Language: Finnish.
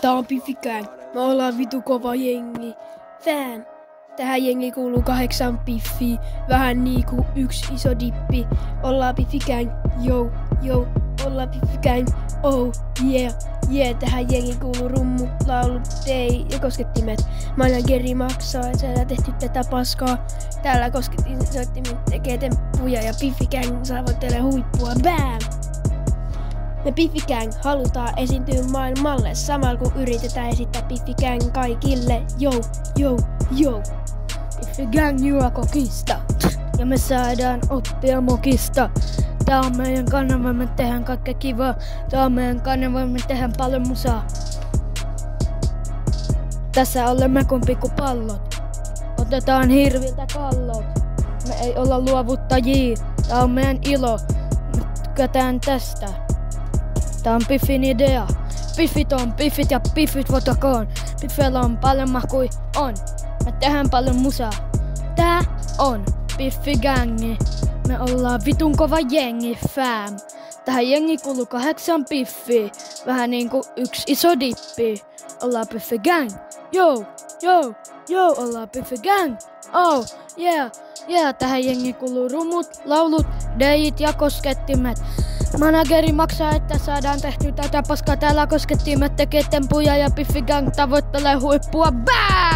Tää on Piffi Gang. Me ollaan vitu kova jengi. Fam. Tähän jengi kuuluu 8 piffiä. Vähän niinku yksi iso dippi. Ollaan Piffi Gang. Yo, yo. Ollaan Piffi Gang. Oh, yeah. Yeah, tähän jengi kuuluu rummut, laulut, day ja koskettimet. Manageri maksaa, et sä tehty tätä paskaa. Täällä koskettimet tekee temppuja ja Piffi Gang saavuttelee huippua. Bam! Me Piffi Gang halutaan esiintyä maailmalle samalla kun yritetään esittää Piffi Gang kaikille. Yo, yo, yo. Piffi Gang juo kokista ja me saadaan oppia mokista. Tää on meidän kanava, me tehdään kaikkea kivaa. Tää on meidän kanava, me tehdään paljon musaa. Tässä olemme kuin pikkupallot. Otetaan hirviltä kallot. Me ei olla luovuttajia. Tää on meidän ilo. Me tykätään tästä. Tää on Piffin idea. Piffit on piffit ja piffit votakoon. Piffeillä on paljon mahkui on. Me tehdään paljon musaa. Tää on Piffi Gangi. Me ollaan vitun kova jengi, fam. Tähän jengi kuuluu 8 piffiä. Vähän niinku yksi iso dippi. Ollaan Piffi Gang. Yo, yo, yo, ollaan Piffi Gang. Oh, yeah, yeah. Tähän jengi kuuluu rumut, laulut, dayit ja koskettimet. Manageri maksaa, että saadaan tehtyä tätä paskaa. Täällä koskettimet tekee tempuja ja Piffi Gang tavoittelee huippua. Bää!